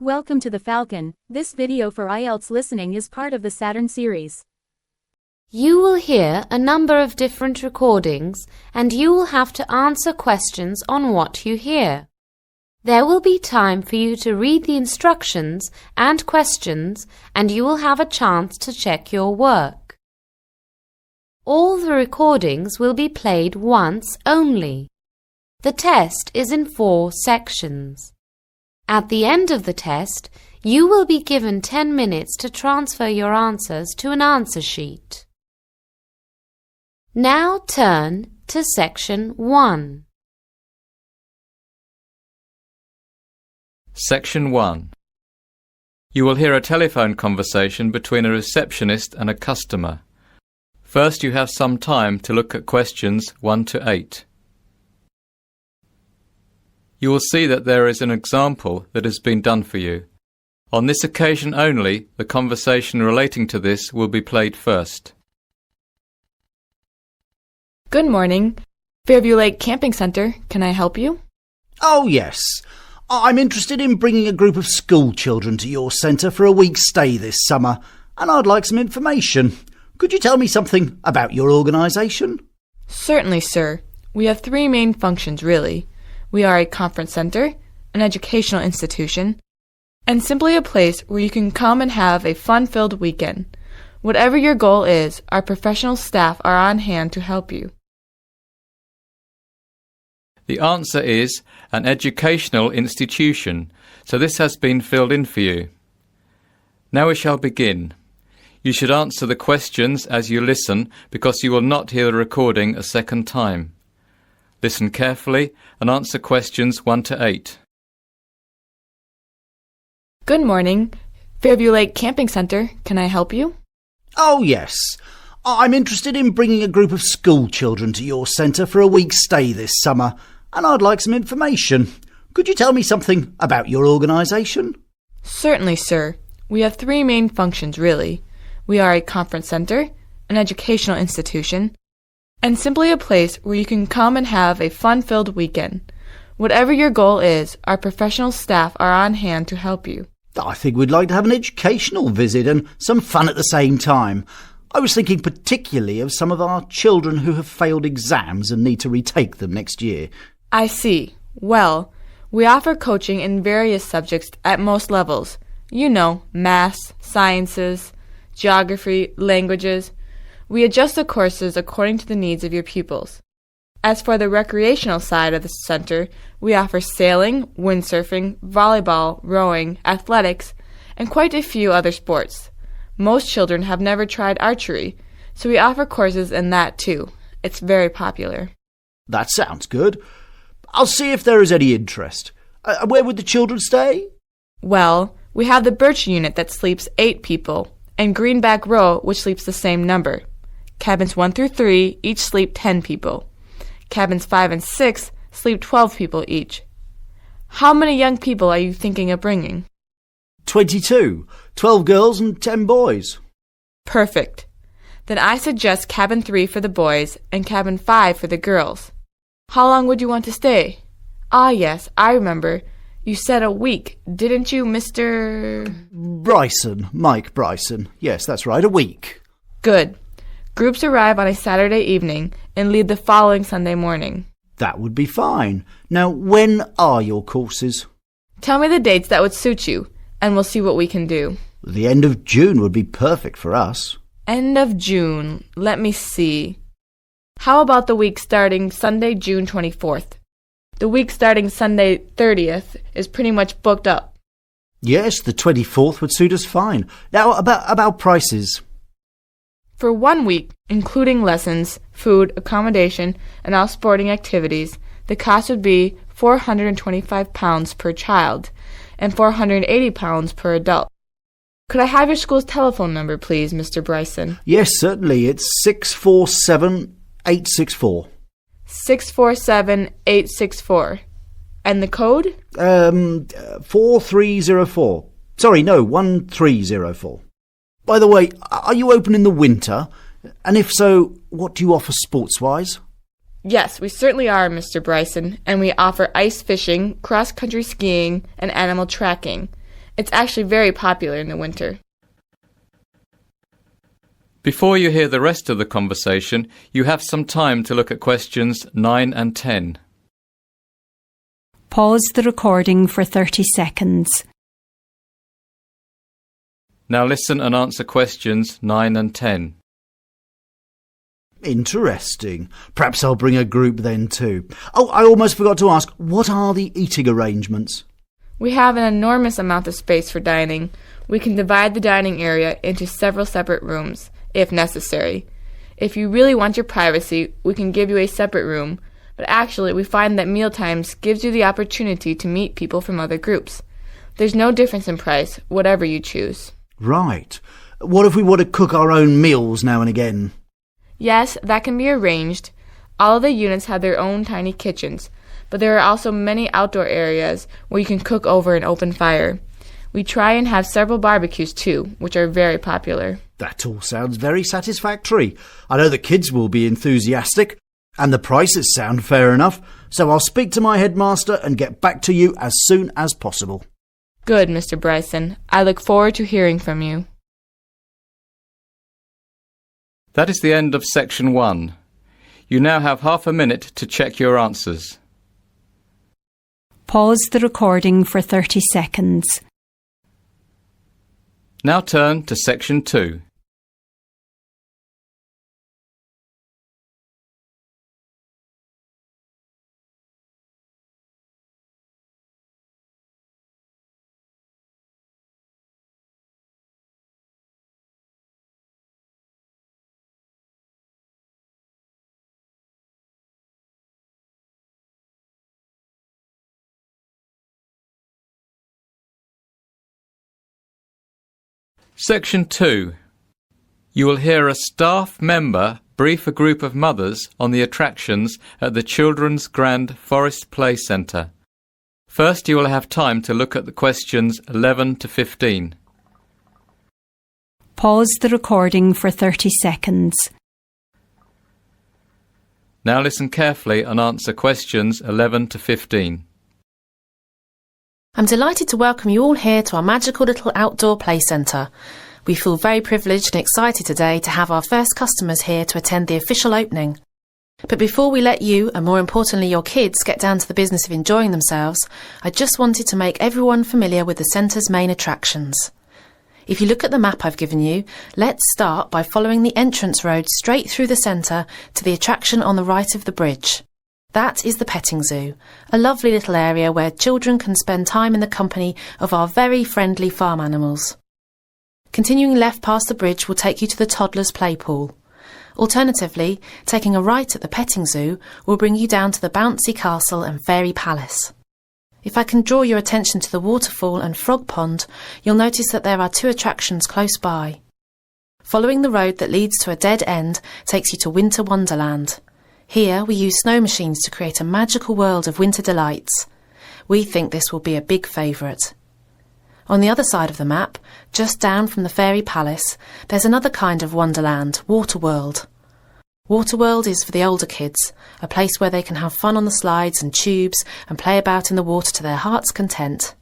Welcome to the Falcon. This video for IELTS Listening is part of the Saturn series. You will hear a number of different recordings and you will have to answer questions on what you hear. There will be time for you to read the instructions and questions and you will have a chance to check your work. All the recordings will be played once only. The test is in 4 sections. At the end of the test, you will be given 10 minutes to transfer your answers to an answer sheet. Now turn to Section 1. Section 1. You will hear a telephone conversation between a receptionist and a customer. First, you have some time to look at questions 1 to 8. You will see that there is an example that has been done for you. On this occasion only, the conversation relating to this will be played first. Good morning. Fairview Lake Camping Center. Can I help you? Oh, yes. I'm interested in bringing a group of school children to your centre for a week's stay this summer, and I'd like some information. Could you tell me something about your organisation? Certainly, sir. We have 3 main functions, really. We are a conference center, an educational institution, and simply a place where you can come and have a fun-filled weekend. Whatever your goal is, our professional staff are on hand to help you. The answer is an educational institution, so this has been filled in for you. Now we shall begin. You should answer the questions as you listen because you will not hear the recording a second time. Listen carefully and answer questions 1 to 8. Good morning. Fairview Lake Camping Center. Can I help you? Oh, yes. I'm interested in bringing a group of school children to your centre for a week's stay this summer, and I'd like some information. Could you tell me something about your organisation? Certainly, sir. We have 3 main functions, really. We are a conference center, an educational institution, and simply a place where you can come and have a fun-filled weekend. Whatever your goal is, our professional staff are on hand to help you. I think we'd like to have an educational visit and some fun at the same time. I was thinking particularly of some of our children who have failed exams and need to retake them next year. I see. Well, we offer coaching in various subjects at most levels. You know, maths, sciences, geography, languages. We adjust the courses according to the needs of your pupils. As for the recreational side of the center, we offer sailing, windsurfing, volleyball, rowing, athletics, and quite a few other sports. Most children have never tried archery, so we offer courses in that too. It's very popular. That sounds good. I'll see if there is any interest. Where would the children stay? Well, we have the Birch unit that sleeps 8 people, and Greenback Row, which sleeps the same number. Cabins 1 through 3 each sleep 10 people. Cabins 5 and 6 sleep 12 people each. How many young people are you thinking of bringing? 22. 12 girls and 10 boys. Perfect. Then I suggest cabin 3 for the boys and cabin 5 for the girls. How long would you want to stay? Ah, yes, I remember. You said a week, didn't you, Mr. Bryson, Mike Bryson. Yes, that's right, a week. Good. Groups arrive on a Saturday evening and leave the following Sunday morning. That would be fine. Now, when are your courses? Tell me the dates that would suit you, and we'll see what we can do. The end of June would be perfect for us. End of June. Let me see. How about the week starting Sunday, June 24th? The week starting Sunday 30th is pretty much booked up. Yes, the 24th would suit us fine. Now, about prices. For 1 week, including lessons, food, accommodation, and all sporting activities, the cost would be £425 per child and £480 per adult. Could I have your school's telephone number, please, Mr. Bryson? Yes, certainly. It's 647-864. 647-864. And the code? 4304. Sorry, no, 1304. By the way, are you open in the winter? And if so, what do you offer sports-wise? Yes, we certainly are, Mr. Bryson, and we offer ice fishing, cross-country skiing, and animal tracking. It's actually very popular in the winter. Before you hear the rest of the conversation, you have some time to look at questions 9 and 10. Pause the recording for 30 seconds. Now listen and answer questions 9 and 10. Interesting. Perhaps I'll bring a group then too. Oh, I almost forgot to ask, what are the eating arrangements? We have an enormous amount of space for dining. We can divide the dining area into several separate rooms, if necessary. If you really want your privacy, we can give you a separate room, but actually we find that mealtimes gives you the opportunity to meet people from other groups. There's no difference in price, whatever you choose. Right. What if we want to cook our own meals now and again? Yes, that can be arranged. All of the units have their own tiny kitchens, but there are also many outdoor areas where you can cook over an open fire. We try and have several barbecues too, which are very popular. That all sounds very satisfactory. I know the kids will be enthusiastic, and the prices sound fair enough, so I'll speak to my headmaster and get back to you as soon as possible. Good, Mr. Bryson. I look forward to hearing from you. That is the end of section 1. You now have half a minute to check your answers. Pause the recording for 30 seconds. Now turn to section 2. Section 2. You will hear a staff member brief a group of mothers on the attractions at the Children's Grand Forest Play Centre. First, you will have time to look at the questions 11 to 15. Pause the recording for 30 seconds. Now listen carefully and answer questions 11 to 15. I'm delighted to welcome you all here to our magical little outdoor play centre. We feel very privileged and excited today to have our first customers here to attend the official opening. But before we let you, and more importantly your kids, get down to the business of enjoying themselves, I just wanted to make everyone familiar with the centre's main attractions. If you look at the map I've given you, let's start by following the entrance road straight through the centre to the attraction on the right of the bridge. That is the petting zoo, a lovely little area where children can spend time in the company of our very friendly farm animals. Continuing left past the bridge will take you to the toddler's play pool. Alternatively, taking a right at the petting zoo will bring you down to the bouncy castle and fairy palace. If I can draw your attention to the waterfall and frog pond, you'll notice that there are 2 attractions close by. Following the road that leads to a dead end takes you to Winter Wonderland. Here we use snow machines to create a magical world of winter delights. We think this will be a big favourite. On the other side of the map, just down from the fairy palace, there's another kind of wonderland, Waterworld. Waterworld is for the older kids, a place where they can have fun on the slides and tubes and play about in the water to their heart's content.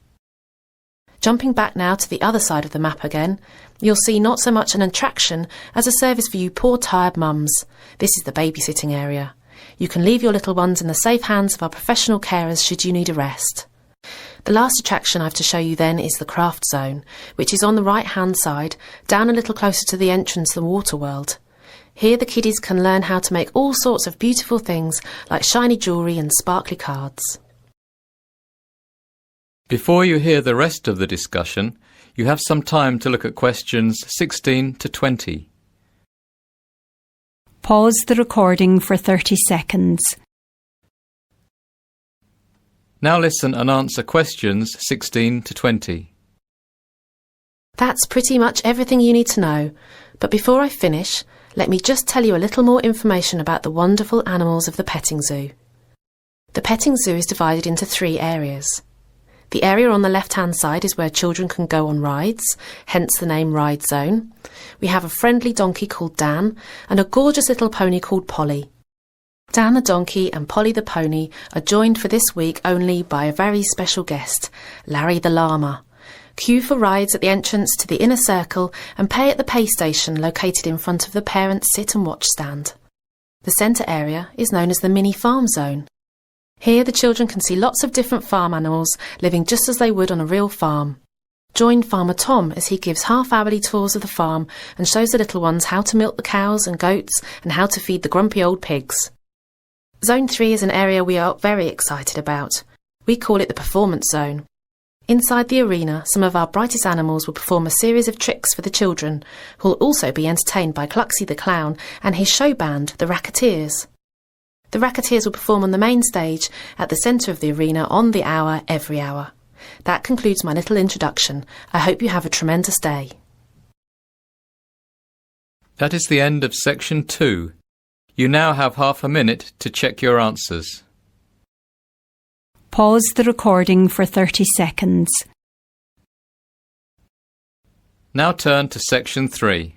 Jumping back now to the other side of the map again, you'll see not so much an attraction as a service for you poor tired mums. This is the babysitting area. You can leave your little ones in the safe hands of our professional carers should you need a rest. The last attraction I have to show you then is the craft zone, which is on the right-hand side, down a little closer to the entrance to the Waterworld. Here the kiddies can learn how to make all sorts of beautiful things like shiny jewellery and sparkly cards. Before you hear the rest of the discussion, you have some time to look at questions 16 to 20. Pause the recording for 30 seconds. Now listen and answer questions 16 to 20. That's pretty much everything you need to know, but before I finish, let me just tell you a little more information about the wonderful animals of the petting zoo. The petting zoo is divided into 3 areas. The area on the left-hand side is where children can go on rides, hence the name Ride Zone. We have a friendly donkey called Dan and a gorgeous little pony called Polly. Dan the donkey and Polly the pony are joined for this week only by a very special guest, Larry the llama. Queue for rides at the entrance to the inner circle and pay at the pay station located in front of the parents' sit and watch stand. The centre area is known as the mini farm zone. Here the children can see lots of different farm animals living just as they would on a real farm. Join Farmer Tom as he gives half-hourly tours of the farm and shows the little ones how to milk the cows and goats and how to feed the grumpy old pigs. Zone 3 is an area we are very excited about. We call it the Performance Zone. Inside the arena, some of our brightest animals will perform a series of tricks for the children, who will also be entertained by Cluxy the Clown and his show band, the Racketeers. The Racketeers will perform on the main stage at the centre of the arena on the hour, every hour. That concludes my little introduction. I hope you have a tremendous day. That is the end of section 2. You now have half a minute to check your answers. Pause the recording for 30 seconds. Now turn to section 3.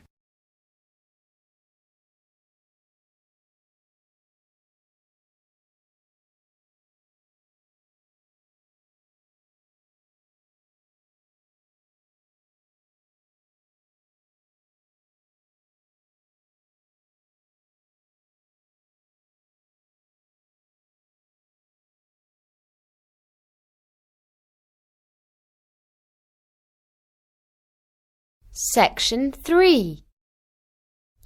Section 3.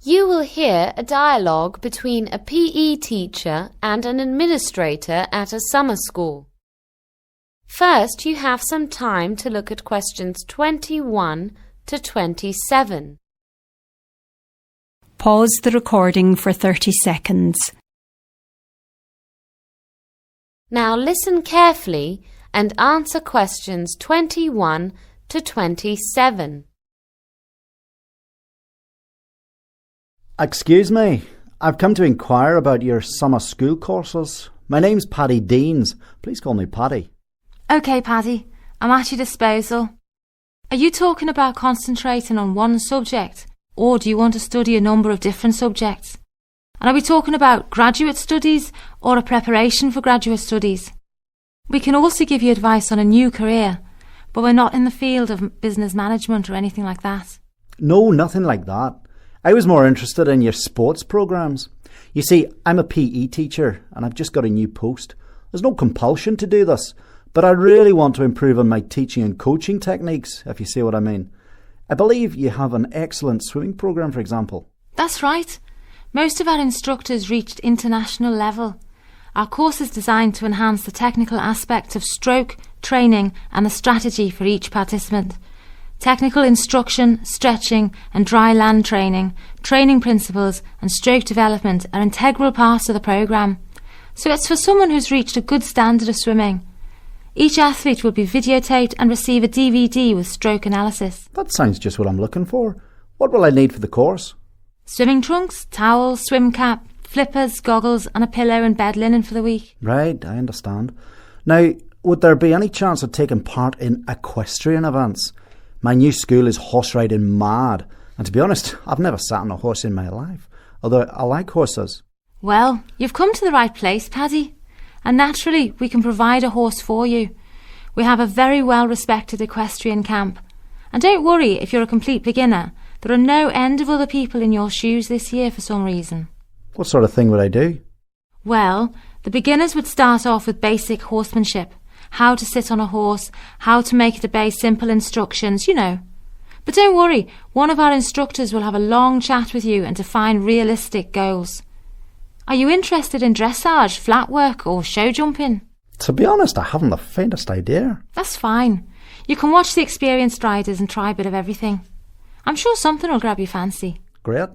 You will hear a dialogue between a PE teacher and an administrator at a summer school. First, you have some time to look at questions 21 to 27. Pause the recording for 30 seconds. Now listen carefully and answer questions 21 to 27. Excuse me, I've come to inquire about your summer school courses. My name's Paddy Deans. Please call me Paddy. OK, Paddy, I'm at your disposal. Are you talking about concentrating on one subject, or do you want to study a number of different subjects? And are we talking about graduate studies or a preparation for graduate studies? We can also give you advice on a new career, but we're not in the field of business management or anything like that. No, nothing like that. I was more interested in your sports programmes. You see, I'm a PE teacher and I've just got a new post. There's no compulsion to do this, but I really want to improve on my teaching and coaching techniques, if you see what I mean. I believe you have an excellent swimming programme, for example. That's right. Most of our instructors reached international level. Our course is designed to enhance the technical aspects of stroke, training and the strategy for each participant. Technical instruction, stretching and dry land training, training principles and stroke development are integral parts of the programme. So it's for someone who's reached a good standard of swimming. Each athlete will be videotaped and receive a DVD with stroke analysis. That sounds just what I'm looking for. What will I need for the course? Swimming trunks, towels, swim cap, flippers, goggles and a pillow and bed linen for the week. Right, I understand. Now, would there be any chance of taking part in equestrian events? My new school is horse riding mad, and to be honest, I've never sat on a horse in my life, although I like horses. Well, you've come to the right place, Paddy, and naturally we can provide a horse for you. We have a very well-respected equestrian camp, and don't worry if you're a complete beginner. There are no end of other people in your shoes this year for some reason. What sort of thing would I do? Well, the beginners would start off with basic horsemanship. How to sit on a horse, how to make it obey simple instructions, you know. But don't worry, one of our instructors will have a long chat with you and define realistic goals. Are you interested in dressage, flat work or show jumping? To be honest, I haven't the faintest idea. That's fine. You can watch the experienced riders and try a bit of everything. I'm sure something will grab your fancy. Great.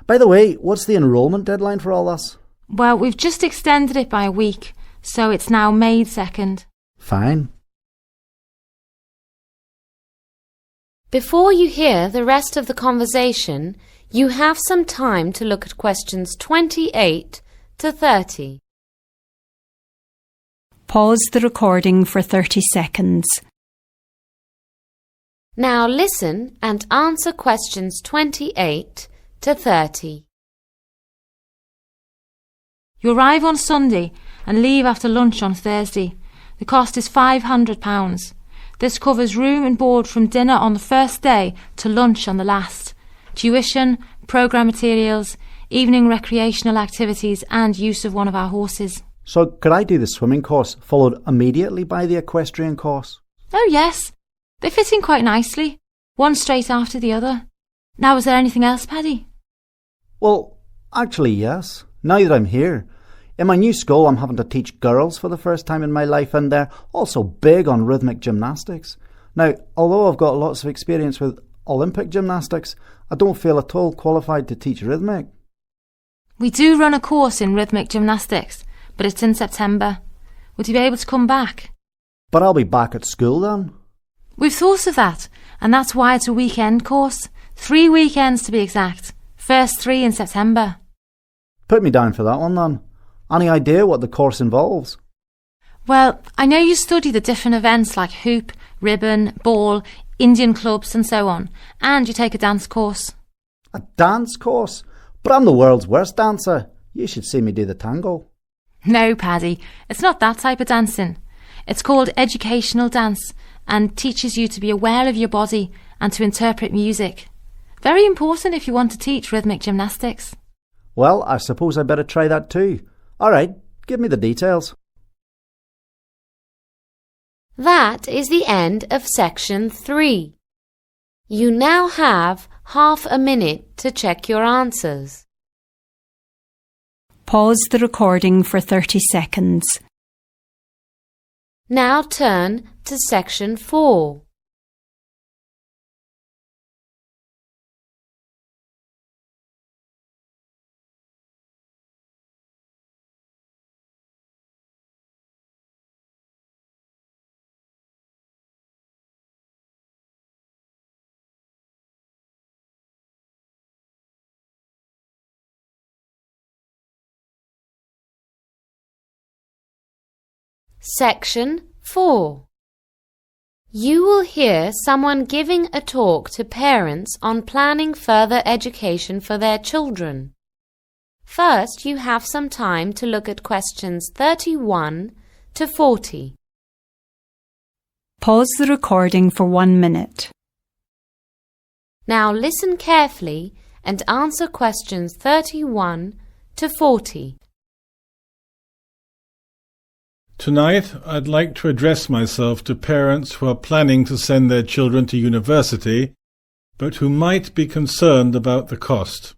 By the way, what's the enrolment deadline for all this? Well, we've just extended it by a week, so it's now May 2nd. Fine. Before you hear the rest of the conversation, you have some time to look at questions 28 to 30. Pause the recording for 30 seconds. Now listen and answer questions 28 to 30. You arrive on Sunday and leave after lunch on Thursday. The cost is £500. This covers room and board from dinner on the first day to lunch on the last, tuition, programme materials, evening recreational activities and use of one of our horses. So could I do the swimming course followed immediately by the equestrian course? Oh yes, they fit in quite nicely, one straight after the other. Now, is there anything else, Paddy? Well, actually yes. Now that I'm here. In my new school I'm having to teach girls for the first time in my life, and they're also big on rhythmic gymnastics. Now, although I've got lots of experience with Olympic gymnastics, I don't feel at all qualified to teach rhythmic. We do run a course in rhythmic gymnastics, but it's in September. Would you be able to come back? But I'll be back at school then. We've thought of that, and that's why it's a weekend course. 3 weekends to be exact. First 3 in September. Put me down for that one then. Any idea what the course involves? Well, I know you study the different events like hoop, ribbon, ball, Indian clubs and so on, and you take a dance course. A dance course? But I'm the world's worst dancer. You should see me do the tango. No, Paddy, it's not that type of dancing. It's called educational dance and teaches you to be aware of your body and to interpret music. Very important if you want to teach rhythmic gymnastics. Well, I suppose I better try that too. All right, give me the details. That is the end of section 3. You now have half a minute to check your answers. Pause the recording for 30 seconds. Now turn to section 4. Section 4. You will hear someone giving a talk to parents on planning further education for their children. First, you have some time to look at questions 31 to 40. Pause the recording for 1 minute. Now listen carefully and answer questions 31 to 40. Tonight, I'd like to address myself to parents who are planning to send their children to university, but who might be concerned about the cost.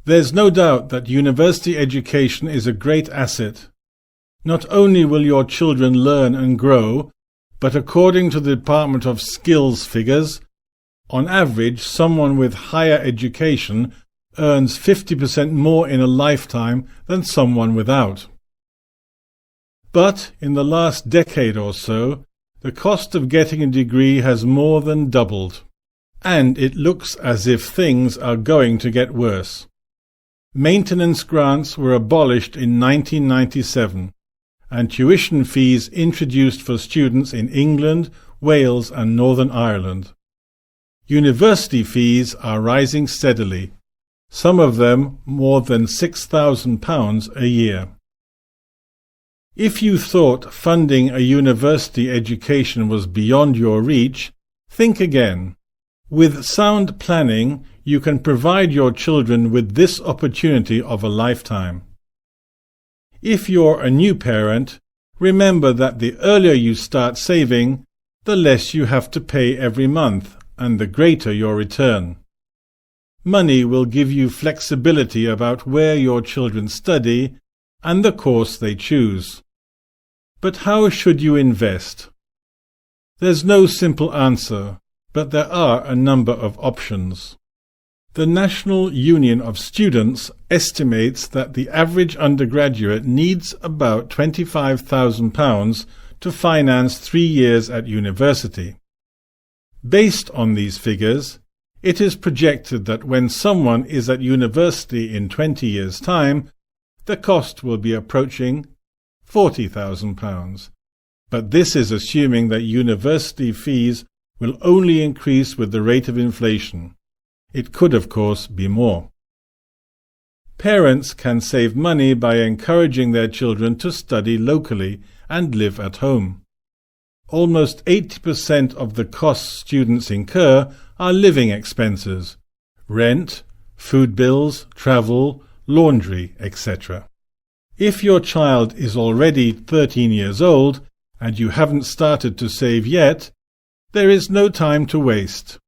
There's no doubt that university education is a great asset. Not only will your children learn and grow, but according to the Department of Skills figures, on average, someone with higher education earns 50% more in a lifetime than someone without. But in the last decade or so, the cost of getting a degree has more than doubled, and it looks as if things are going to get worse. Maintenance grants were abolished in 1997, and tuition fees introduced for students in England, Wales and Northern Ireland. University fees are rising steadily, some of them more than £6,000 a year. If you thought funding a university education was beyond your reach, think again. With sound planning, you can provide your children with this opportunity of a lifetime. If you're a new parent, remember that the earlier you start saving, the less you have to pay every month, and the greater your return. Money will give you flexibility about where your children study and the course they choose. But how should you invest? There's no simple answer, but there are a number of options. The National Union of Students estimates that the average undergraduate needs about £25,000 to finance 3 years at university. Based on these figures, it is projected that when someone is at university in 20 years' time, the cost will be approaching £40,000. But this is assuming that university fees will only increase with the rate of inflation. It could, of course, be more. Parents can save money by encouraging their children to study locally and live at home. Almost 80% of the costs students incur are living expenses: rent, food bills, travel, laundry, etc. If your child is already 13 years old and you haven't started to save yet, there is no time to waste.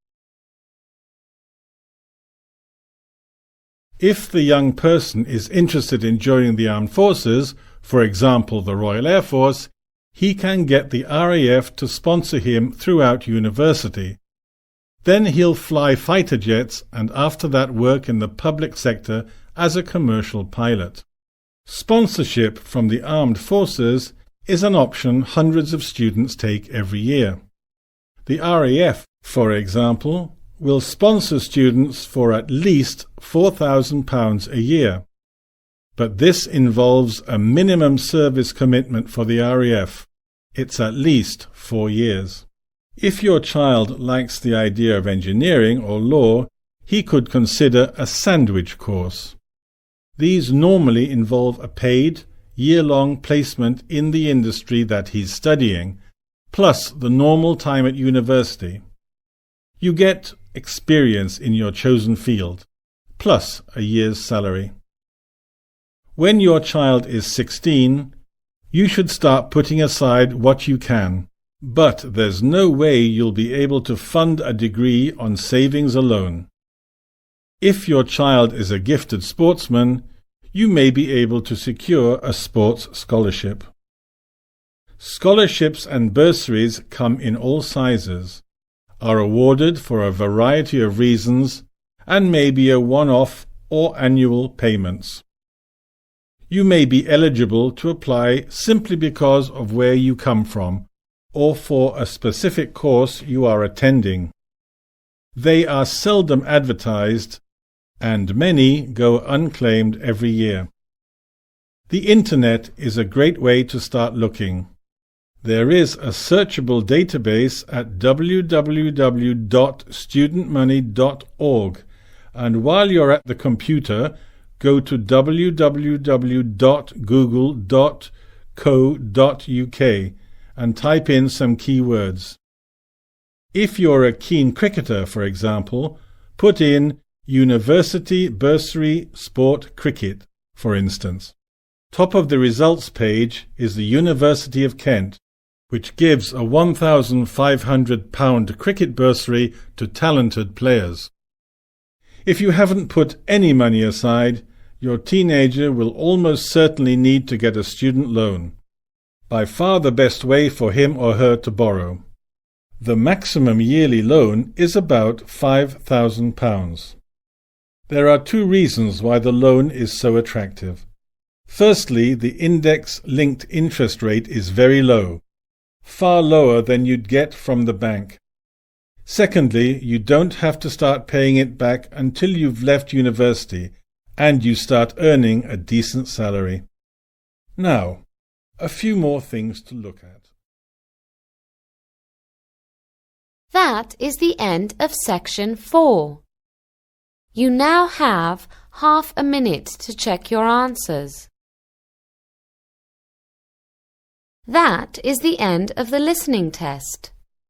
If the young person is interested in joining the armed forces, for example the Royal Air Force, he can get the RAF to sponsor him throughout university. Then he'll fly fighter jets and after that work in the public sector as a commercial pilot. Sponsorship from the armed forces is an option hundreds of students take every year. The RAF, for example, will sponsor students for at least £4,000 a year. But this involves a minimum service commitment for the RAF. It's at least 4 years. If your child likes the idea of engineering or law, he could consider a sandwich course. These normally involve a paid, year-long placement in the industry that he's studying, plus the normal time at university. You get experience in your chosen field, plus a year's salary. When your child is 16, you should start putting aside what you can, but there's no way you'll be able to fund a degree on savings alone. If your child is a gifted sportsman, you may be able to secure a sports scholarship. Scholarships and bursaries come in all sizes, are awarded for a variety of reasons, and may be a one-off or annual payments. You may be eligible to apply simply because of where you come from, or for a specific course you are attending. They are seldom advertised, and many go unclaimed every year. The Internet is a great way to start looking. There is a searchable database at www.studentmoney.org, and while you're at the computer, go to www.google.co.uk and type in some keywords. If you're a keen cricketer, for example, put in University Bursary Sport Cricket, for instance. Top of the results page is the University of Kent, which gives a £1,500 cricket bursary to talented players. If you haven't put any money aside, your teenager will almost certainly need to get a student loan. By far the best way for him or her to borrow. The maximum yearly loan is about £5,000. There are 2 reasons why the loan is so attractive. Firstly, the index-linked interest rate is very low, far lower than you'd get from the bank. Secondly, you don't have to start paying it back until you've left university and you start earning a decent salary. Now, a few more things to look at. That is the end of section 4. You now have half a minute to check your answers. That is the end of the listening test.